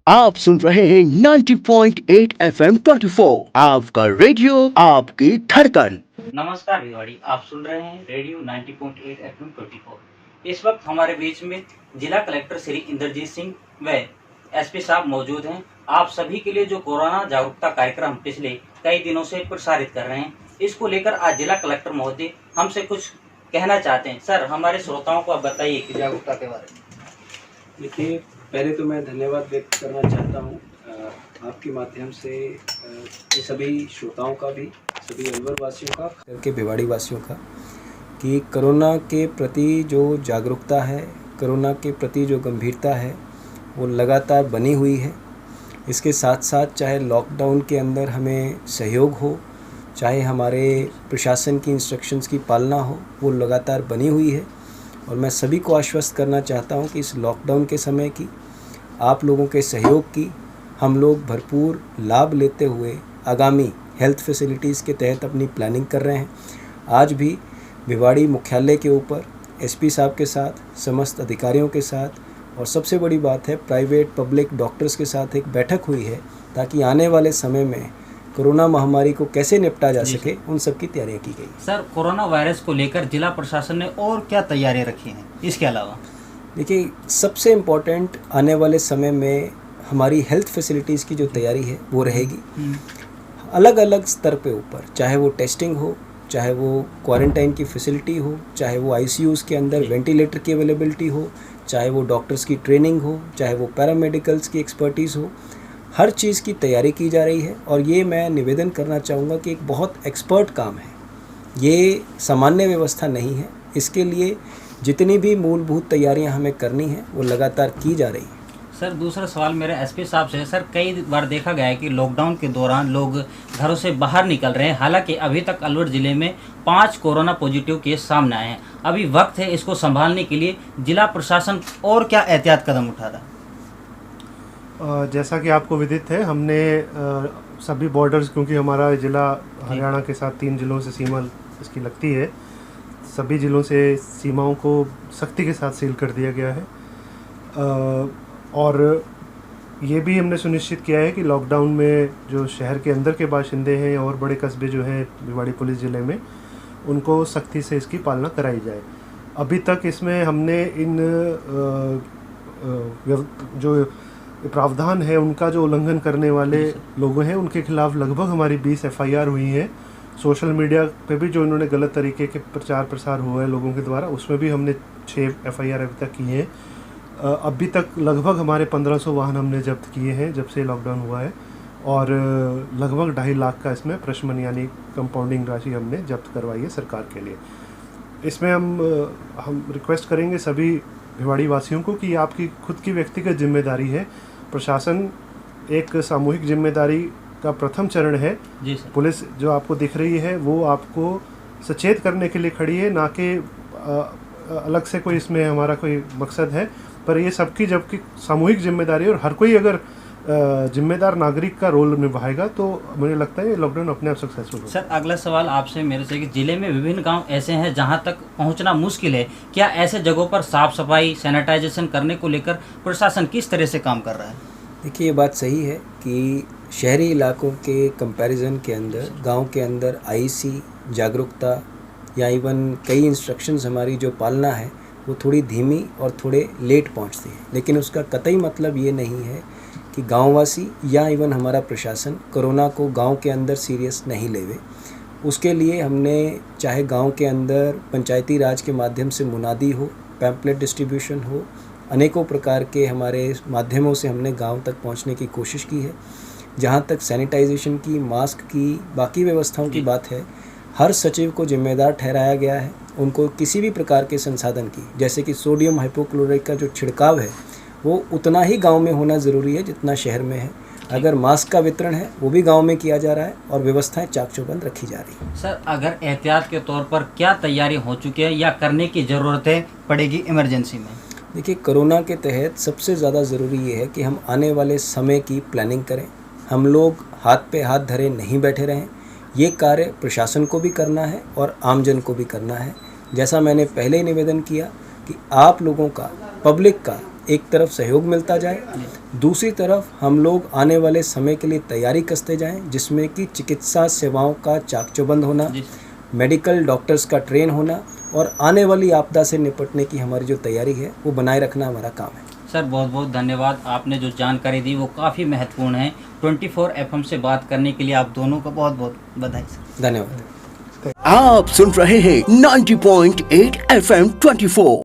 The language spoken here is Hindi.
आप सुन रहे हैं 90.8 FM 24 आपका रेडियो आपकी धड़कन। नमस्कार भिवाड़ी, आप सुन रहे हैं रेडियो 90.8 FM 24। इस वक्त हमारे बीच में जिला कलेक्टर श्री इंद्रजीत सिंह व एसपी साहब मौजूद हैं। आप सभी के लिए जो कोरोना जागरूकता कार्यक्रम पिछले कई दिनों से प्रसारित कर रहे हैं, इसको लेकर आज जिला कलेक्टर महोदय हमसे कुछ कहना चाहते हैं। सर, हमारे श्रोताओं को आप बताइए कि जागरूकता के बारे में। देखिए, पहले तो मैं धन्यवाद व्यक्त करना चाहता हूँ आपके माध्यम से ये सभी श्रोताओं का भी, सभी अलवर वासियों का, करके भिवाड़ी वासियों का, कि कोरोना के प्रति जो जागरूकता है, कोरोना के प्रति जो गंभीरता है, वो लगातार बनी हुई है। इसके साथ साथ चाहे लॉकडाउन के अंदर हमें सहयोग हो, चाहे हमारे प्रशासन की इंस्ट्रक्शंस की पालना हो, वो लगातार बनी हुई है। और मैं सभी को आश्वस्त करना चाहता हूँ कि इस लॉकडाउन के समय की, आप लोगों के सहयोग की हम लोग भरपूर लाभ लेते हुए आगामी हेल्थ फैसिलिटीज़ के तहत अपनी प्लानिंग कर रहे हैं। आज भी भिवाड़ी मुख्यालय के ऊपर एसपी साहब के साथ, समस्त अधिकारियों के साथ, और सबसे बड़ी बात है प्राइवेट पब्लिक डॉक्टर्स के साथ एक बैठक हुई है, ताकि आने वाले समय में कोरोना महामारी को कैसे निपटा जा सके, उन सब की तैयारियाँ की गई। सर, कोरोना वायरस को लेकर जिला प्रशासन ने और क्या तैयारियां रखी हैं इसके अलावा? देखिए, सबसे इम्पोर्टेंट आने वाले समय में हमारी हेल्थ फैसिलिटीज़ की जो तैयारी है वो रहेगी, अलग अलग स्तर पे ऊपर, चाहे वो टेस्टिंग हो, चाहे वो क्वारंटाइन की फैसिलिटी हो, चाहे वो आईसीयूज़ के अंदर वेंटिलेटर की अवेलेबिलिटी हो, चाहे वो डॉक्टर्स की ट्रेनिंग हो, चाहे वो पैरामेडिकल्स की एक्सपर्टीज़ हो, हर चीज़ की तैयारी की जा रही है। और ये मैं निवेदन करना चाहूँगा कि एक बहुत एक्सपर्ट काम है, ये सामान्य व्यवस्था नहीं है। इसके लिए जितनी भी मूलभूत तैयारियां हमें करनी है वो लगातार की जा रही है। सर, दूसरा सवाल मेरा एसपी साहब से है। सर, कई बार देखा गया है कि लॉकडाउन के दौरान लोग घरों से बाहर निकल रहे हैं। हालांकि अभी तक अलवर ज़िले में 5 कोरोना पॉजिटिव केस सामने आए हैं। अभी वक्त है इसको संभालने के लिए जिला प्रशासन और क्या एहतियात कदम उठा रहा है? जैसा कि आपको विदित है, हमने सभी बॉर्डर्स, क्योंकि हमारा ज़िला हरियाणा के साथ 3 जिलों से सीमा इसकी लगती है, सभी ज़िलों से सीमाओं को सख्ती के साथ सील कर दिया गया है। और ये भी हमने सुनिश्चित किया है कि लॉकडाउन में जो शहर के अंदर के बाशिंदे हैं और बड़े कस्बे जो हैं भिवाड़ी पुलिस ज़िले में, उनको सख्ती से इसकी पालना कराई जाए। अभी तक इसमें हमने इन जो प्रावधान है उनका जो उल्लंघन करने वाले लोग हैं, उनके खिलाफ लगभग हमारी 20 एफआईआर हुई हैं। सोशल मीडिया पे भी जो इन्होंने गलत तरीके के प्रचार प्रसार हुआ है लोगों के द्वारा, उसमें भी हमने 6 एफआईआर अभी तक की हैं। अभी तक लगभग हमारे 1500 वाहन हमने जब्त किए हैं जब से लॉकडाउन हुआ है, और लगभग 2.5 लाख का इसमें प्रशमन यानी कंपाउंडिंग राशि हमने जब्त करवाई है सरकार के लिए। इसमें हम रिक्वेस्ट करेंगे सभी भिवाड़ी वासियों को कि आपकी खुद की व्यक्तिगत जिम्मेदारी है। प्रशासन एक सामूहिक जिम्मेदारी का प्रथम चरण है। जी सर। पुलिस जो आपको दिख रही है वो आपको सचेत करने के लिए खड़ी है, ना कि अलग से कोई इसमें हमारा कोई मकसद है। पर ये सबकी जबकि सामूहिक जिम्मेदारी है, और हर कोई अगर जिम्मेदार नागरिक का रोल निभाएगा तो मुझे लगता है ये लॉकडाउन अपने आप सक्सेसफुल होगा। सर, अगला सवाल आपसे मेरे से कि जिले में विभिन्न गांव ऐसे हैं जहां तक पहुंचना मुश्किल है। क्या ऐसे जगहों पर साफ सफाई, सैनिटाइजेशन करने को लेकर प्रशासन किस तरह से काम कर रहा है? देखिए, ये बात सही है कि शहरी इलाकों के कंपैरिजन के अंदर गांव के अंदर आईसी जागरूकता या इवन कई इंस्ट्रक्शंस हमारी जो पालना है वो थोड़ी धीमी और थोड़े लेट पहुंचती है। लेकिन उसका कतई मतलब ये नहीं है कि गांववासी या इवन हमारा प्रशासन कोरोना को गांव के अंदर सीरियस नहीं लेवे। उसके लिए हमने चाहे गांव के अंदर पंचायती राज के माध्यम से मुनादी हो, पैम्पलेट डिस्ट्रीब्यूशन हो, अनेकों प्रकार के हमारे माध्यमों से हमने गांव तक पहुंचने की कोशिश की है। जहां तक सैनिटाइजेशन की, मास्क की, बाकी व्यवस्थाओं की बात है, हर सचिव को जिम्मेदार ठहराया गया है। उनको किसी भी प्रकार के संसाधन की, जैसे कि सोडियम हाइपोक्लोराइड का जो छिड़काव है वो उतना ही गांव में होना ज़रूरी है जितना शहर में है। अगर मास्क का वितरण है वो भी गांव में किया जा रहा है, और व्यवस्थाएं चाक चौबंद रखी जा रही है। सर, अगर एहतियात के तौर पर क्या तैयारी हो चुकी है या करने की ज़रूरतें पड़ेगी इमरजेंसी में? देखिए, कोरोना के तहत सबसे ज़्यादा ज़रूरी ये है कि हम आने वाले समय की प्लानिंग करें। हम लोग हाथ पे हाथ धरे नहीं बैठे रहें। ये कार्य प्रशासन को भी करना है और आमजन को भी करना है। जैसा मैंने पहले ही निवेदन किया कि आप लोगों का, पब्लिक का एक तरफ सहयोग मिलता जाए, दूसरी तरफ हम लोग आने वाले समय के लिए तैयारी कसते जाएं, जिसमें कि चिकित्सा सेवाओं का चाक चौबंद होना, मेडिकल डॉक्टर्स का ट्रेन होना और आने वाली आपदा से निपटने की हमारी जो तैयारी है वो बनाए रखना हमारा काम है। सर बहुत बहुत धन्यवाद, आपने जो जानकारी दी वो काफ़ी महत्वपूर्ण है। 24 FM से बात करने के लिए आप दोनों को बहुत बहुत बधाई सर। धन्यवाद। आप सुन रहे हैं 90.8 FM 24।